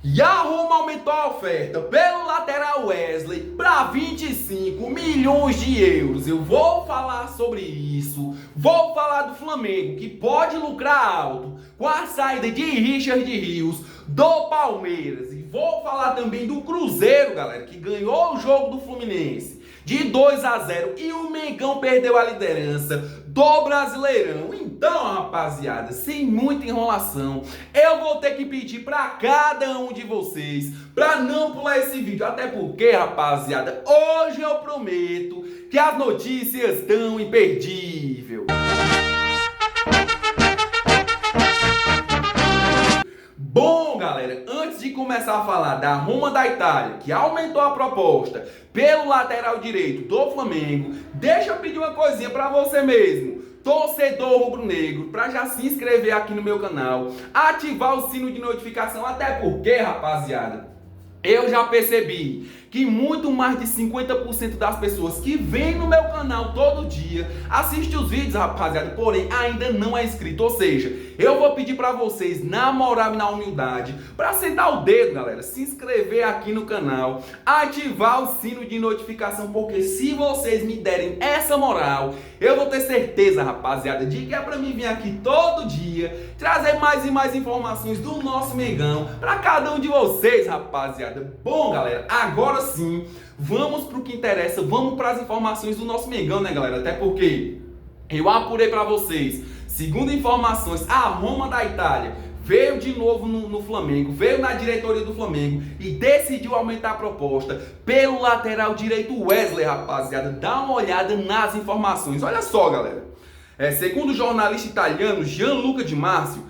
E a Roma aumentou a oferta pelo lateral Wesley para 25 milhões de euros. Eu vou falar sobre isso. Vou falar do Flamengo, que pode lucrar alto com a saída de Richard Rios do Palmeiras. E vou falar também do Cruzeiro, galera, que ganhou o jogo do Fluminense de 2-0 e o Mengão perdeu a liderança do Brasileirão. Então, rapaziada, sem muita enrolação, eu vou ter que pedir para cada um de vocês para não pular esse vídeo. Até porque, rapaziada, hoje eu prometo que as notícias estão imperdíveis. Bom, galera, antes de começar a falar da Roma da Itália, que aumentou a proposta pelo lateral direito do Flamengo, deixa eu pedir uma coisinha para você mesmo, torcedor rubro-negro, para já se inscrever aqui no meu canal, ativar o sino de notificação, até porque, rapaziada, eu já percebi que muito mais de 50% das pessoas que vêm no meu canal todo dia assistem os vídeos, rapaziada, porém ainda não é inscrito. Ou seja, eu vou pedir pra vocês, na moral e na humildade, pra sentar o dedo, galera, se inscrever aqui no canal, ativar o sino de notificação, porque se vocês me derem essa moral, eu vou ter certeza, rapaziada, de que é pra mim vir aqui todo dia, trazer mais e mais informações do nosso Mengão pra cada um de vocês, rapaziada. Bom, galera, agora sim, vamos pro que interessa, vamos para as informações do nosso Mengão, né, galera? Até porque eu apurei para vocês, segundo informações, a Roma da Itália veio de novo no Flamengo, veio na diretoria do Flamengo e decidiu aumentar a proposta pelo lateral direito Wesley, rapaziada. Dá uma olhada nas informações. Olha só, galera. Segundo o jornalista italiano Gianluca Di Marzio,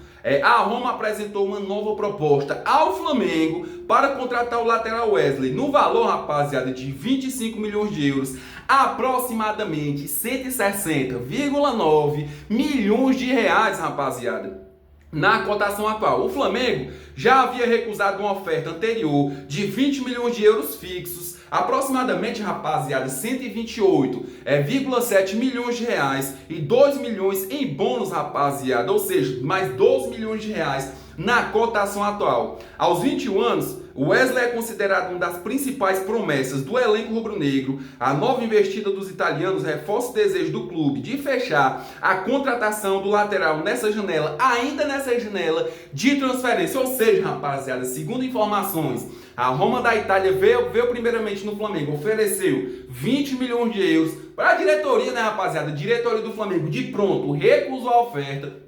a Roma apresentou uma nova proposta ao Flamengo para contratar o lateral Wesley no valor, rapaziada, de 25 milhões de euros, aproximadamente 160,9 milhões de reais, rapaziada. Na cotação atual, o Flamengo já havia recusado uma oferta anterior de 20 milhões de euros fixos, aproximadamente, rapaziada, 128,7 milhões de reais e 2 milhões em bônus, rapaziada, ou seja, mais 12 milhões de reais na cotação atual. Aos 21 anos, o Wesley é considerado uma das principais promessas do elenco rubro-negro. A nova investida dos italianos reforça o desejo do clube de fechar a contratação do lateral nessa janela, ainda nessa janela de transferência. Ou seja, rapaziada, segundo informações, a Roma da Itália veio primeiramente no Flamengo, ofereceu 20 milhões de euros para a diretoria, né, rapaziada? A diretoria do Flamengo, de pronto, recusou a oferta.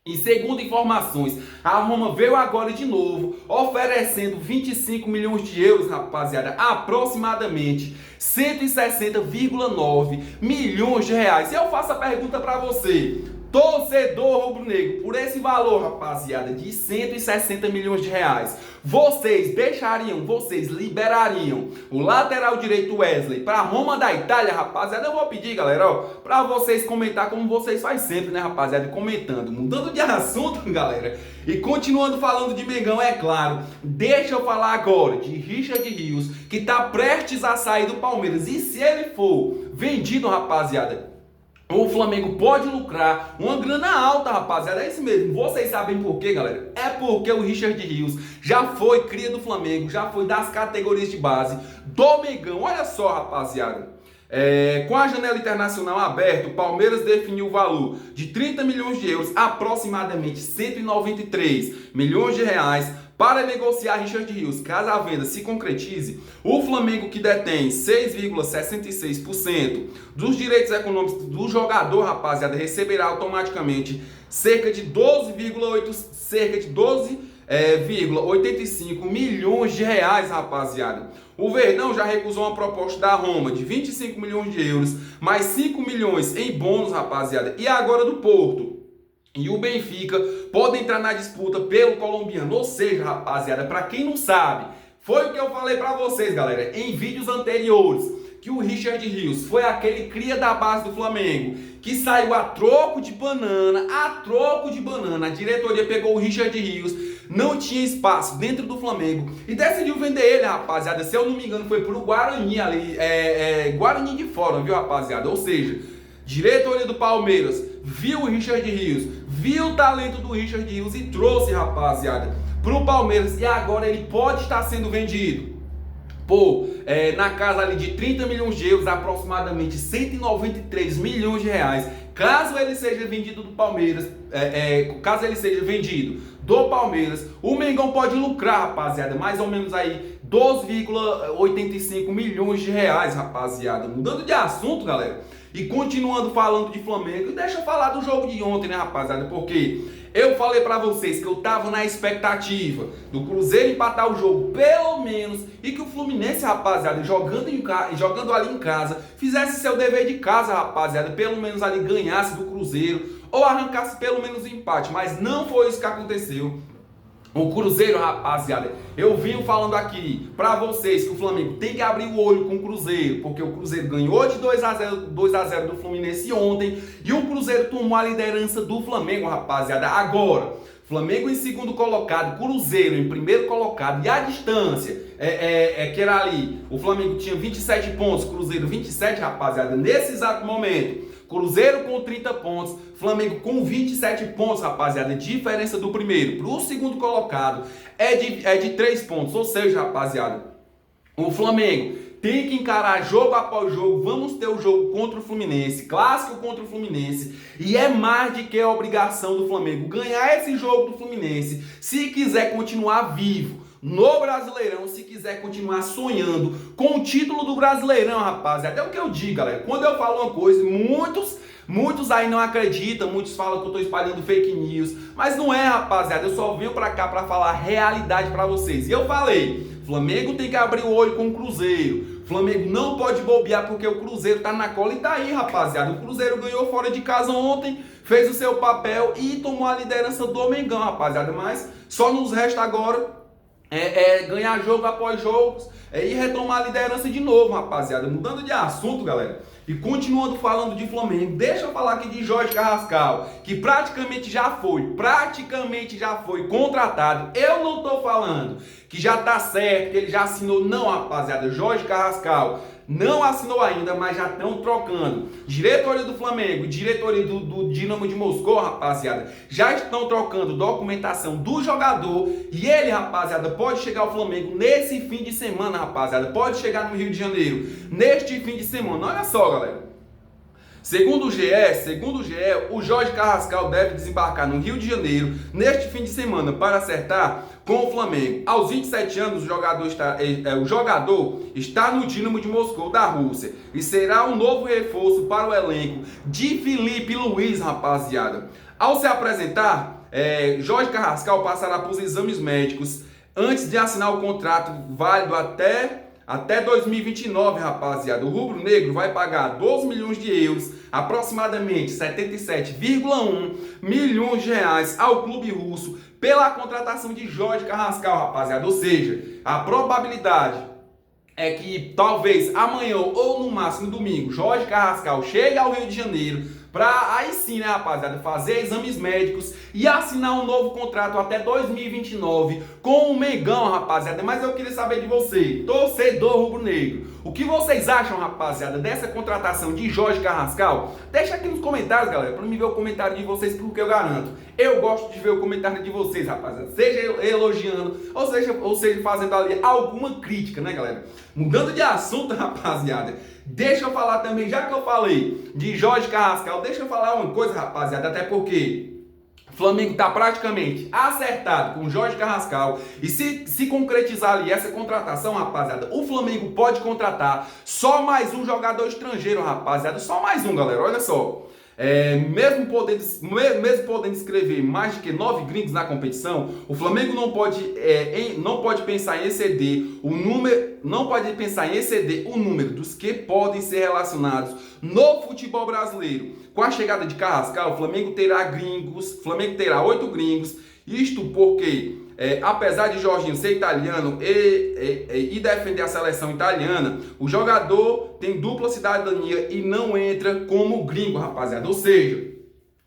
E segundo informações, a Roma veio agora de novo, oferecendo 25 milhões de euros, rapaziada, aproximadamente 160,9 milhões de reais. E eu faço a pergunta para você, torcedor rubro-negro, por esse valor, rapaziada, de 160 milhões de reais, vocês liberariam o lateral direito Wesley para a Roma da Itália, rapaziada? Eu vou pedir, galera, para vocês comentar como vocês fazem sempre, né, rapaziada, comentando, mudando de assunto, galera, e continuando falando de Mengão, é claro. Deixa eu falar agora de Richard Rios, que está prestes a sair do Palmeiras, e se ele for vendido, rapaziada, o Flamengo pode lucrar uma grana alta, rapaziada. É isso mesmo. Vocês sabem por quê, galera? É porque o Richard Rios já foi cria do Flamengo, já foi das categorias de base do Mengão. Olha só, rapaziada. Com a janela internacional aberta, o Palmeiras definiu o valor de 30 milhões de euros, aproximadamente 193 milhões de reais, para negociar Richard Rios. Caso a venda se concretize, o Flamengo, que detém 6,66% dos direitos econômicos do jogador, rapaziada, receberá automaticamente cerca de 12,85 milhões de reais, rapaziada. O Verdão já recusou uma proposta da Roma de 25 milhões de euros, mais 5 milhões em bônus, rapaziada. E agora do Porto e o Benfica podem entrar na disputa pelo colombiano. Ou seja, rapaziada, para quem não sabe, foi o que eu falei para vocês, galera, em vídeos anteriores, que o Richard Rios foi aquele cria da base do Flamengo, que saiu a troco de banana, a diretoria pegou o Richard Rios, não tinha espaço dentro do Flamengo e decidiu vender ele, rapaziada. Se eu não me engano, foi pro Guarani ali, Guarani de Fora, viu, rapaziada? Ou seja, diretoria do Palmeiras viu o Richard Rios, viu o talento do Richard Rios e trouxe, rapaziada, pro Palmeiras e agora ele pode estar sendo vendido na casa ali de 30 milhões de euros, aproximadamente 193 milhões de reais. Caso ele seja vendido do Palmeiras, caso ele seja vendido do Palmeiras, o Mengão pode lucrar, rapaziada, mais ou menos aí 12,85 milhões de reais, rapaziada. Mudando de assunto, galera, e continuando falando de Flamengo, deixa eu falar do jogo de ontem, né, rapaziada, porque eu falei pra vocês que eu tava na expectativa do Cruzeiro empatar o jogo, pelo menos, e que o Fluminense, rapaziada, jogando ali em casa, fizesse seu dever de casa, rapaziada, pelo menos ali ganhasse do Cruzeiro, ou arrancasse pelo menos o empate, mas não foi isso que aconteceu. O Cruzeiro, rapaziada, eu vim falando aqui pra vocês que o Flamengo tem que abrir o olho com o Cruzeiro, porque o Cruzeiro ganhou de 2-0 do Fluminense ontem e o Cruzeiro tomou a liderança do Flamengo, rapaziada. Agora, Flamengo em segundo colocado, Cruzeiro em primeiro colocado, e a distância que era ali, o Flamengo tinha 27 pontos, Cruzeiro 27, rapaziada, nesse exato momento. Cruzeiro com 30 pontos, Flamengo com 27 pontos, rapaziada. Diferença do primeiro para o segundo colocado é de 3 pontos. Ou seja, rapaziada, o Flamengo tem que encarar jogo após jogo. Vamos ter o jogo contra o Fluminense, clássico contra o Fluminense. E é mais de que a obrigação do Flamengo ganhar esse jogo do Fluminense se quiser continuar vivo no Brasileirão, se quiser continuar sonhando com o título do Brasileirão, rapaziada. É o que eu digo, galera. Quando eu falo uma coisa, muitos aí não acreditam, muitos falam que eu tô espalhando fake news, mas não é, rapaziada. Eu só venho pra cá pra falar a realidade pra vocês. E eu falei, Flamengo tem que abrir o olho com o Cruzeiro. Flamengo não pode bobear porque o Cruzeiro tá na cola e tá aí, rapaziada. O Cruzeiro ganhou fora de casa ontem, fez o seu papel e tomou a liderança do Mengão, rapaziada. Mas só nos resta agora ganhar jogo após jogos e retomar a liderança de novo, rapaziada. Mudando de assunto, galera, e continuando falando de Flamengo, deixa eu falar aqui de Jorge Carrascal, que praticamente já foi contratado. Eu não tô falando que já tá certo, que ele já assinou, não, rapaziada. Jorge Carrascal não assinou ainda, mas já estão trocando. Diretoria do Flamengo, diretoria do Dinamo de Moscou, rapaziada, já estão trocando documentação do jogador e ele, rapaziada, pode chegar ao Flamengo nesse fim de semana, rapaziada. Pode chegar no Rio de Janeiro neste fim de semana. Olha só, galera. Segundo o GE, o Jorge Carrascal deve desembarcar no Rio de Janeiro neste fim de semana para acertar com o Flamengo. Aos 27 anos, o jogador está no Dinamo de Moscou da Rússia e será um novo reforço para o elenco de Felipe Luiz, rapaziada. Ao se apresentar, Jorge Carrascal passará por exames médicos antes de assinar o contrato válido até 2029, rapaziada. O rubro-negro vai pagar 12 milhões de euros, aproximadamente 77,1 milhões de reais ao clube russo pela contratação de Jorge Carrascal, rapaziada. Ou seja, a probabilidade é que talvez amanhã ou no máximo domingo, Jorge Carrascal chegue ao Rio de Janeiro para aí sim, né, rapaziada, fazer exames médicos e assinar um novo contrato até 2029 com o Mengão, rapaziada. Mas eu queria saber de você, torcedor rubro-negro, o que vocês acham, rapaziada, dessa contratação de Jorge Carrascal? Deixa aqui nos comentários, galera, para mim ver o comentário de vocês, porque eu garanto, eu gosto de ver o comentário de vocês, rapaziada, seja elogiando ou seja fazendo ali alguma crítica, né, galera? Mudando de assunto, rapaziada, deixa eu falar também, já que eu falei de Jorge Carrascal, deixa eu falar uma coisa, rapaziada, até porque o Flamengo está praticamente acertado com o Jorge Carrascal e se concretizar ali essa contratação, rapaziada, o Flamengo pode contratar só mais um jogador estrangeiro, rapaziada, só mais um, galera, olha só. Mesmo podendo inscrever mais de que 9 gringos na competição, o Flamengo não pode pensar em exceder o número dos que podem ser relacionados no futebol brasileiro. Com a chegada de Carrascal, o Flamengo terá 8 gringos, isto porque apesar de Jorginho ser italiano e defender a seleção italiana, o jogador tem dupla cidadania e não entra como gringo, rapaziada. Ou seja,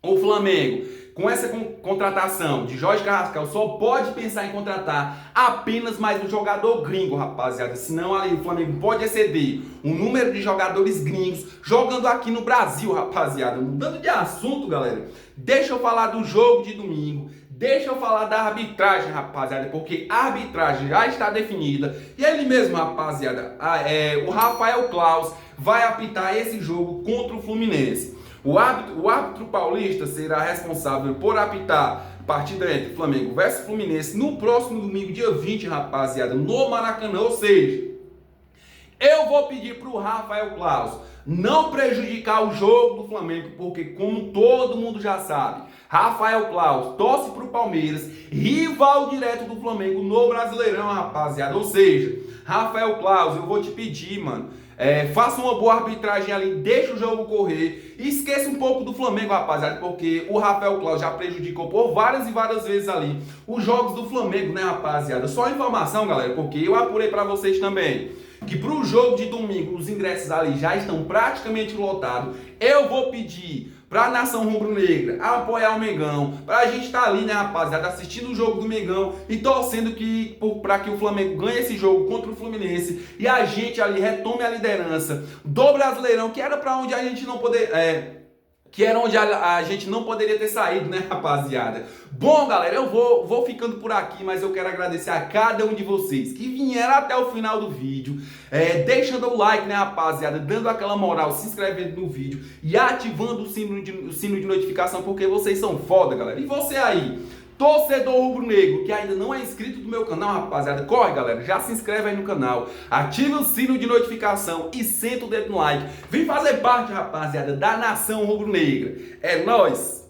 o Flamengo, com essa contratação de Jorge Carrascal, só pode pensar em contratar apenas mais um jogador gringo, rapaziada. Senão ali o Flamengo pode exceder o número de jogadores gringos jogando aqui no Brasil, rapaziada. Mudando de assunto, galera, deixa eu falar do jogo de domingo. deixa eu falar da arbitragem, rapaziada, porque a arbitragem já está definida. E ele mesmo, rapaziada, o Rafael Claus vai apitar esse jogo contra o Fluminense. O árbitro paulista será responsável por apitar a partida entre Flamengo versus Fluminense no próximo domingo, dia 20, rapaziada, no Maracanã. Ou seja, eu vou pedir para o Rafael Claus não prejudicar o jogo do Flamengo, porque como todo mundo já sabe, Rafael Claus torce para o Palmeiras, rival direto do Flamengo no Brasileirão, rapaziada. Ou seja, Rafael Claus, eu vou te pedir, mano, faça uma boa arbitragem ali, deixa o jogo correr, esqueça um pouco do Flamengo, rapaziada, porque o Rafael Claus já prejudicou por várias e várias vezes ali os jogos do Flamengo, né, rapaziada? Só informação, galera, porque eu apurei para vocês também que para o jogo de domingo os ingressos ali já estão praticamente lotados. Eu vou pedir para a nação rubro-negra apoiar o Mengão, para a gente estar ali, né, rapaziada, assistindo o jogo do Mengão e torcendo para que o Flamengo ganhe esse jogo contra o Fluminense e a gente ali retome a liderança do Brasileirão, que era para onde a gente não poder... que era onde a gente não poderia ter saído, né, rapaziada? Bom, galera, eu vou ficando por aqui, mas eu quero agradecer a cada um de vocês que vieram até o final do vídeo, deixando o like, né, rapaziada, dando aquela moral, se inscrevendo no vídeo e ativando o sino de notificação, porque vocês são foda, galera. E você aí, torcedor rubro-negro que ainda não é inscrito no meu canal, rapaziada, corre, galera, já se inscreve aí no canal, ativa o sino de notificação e senta o dedo no like. Vem fazer parte, rapaziada, da nação rubro-negra. É nóis!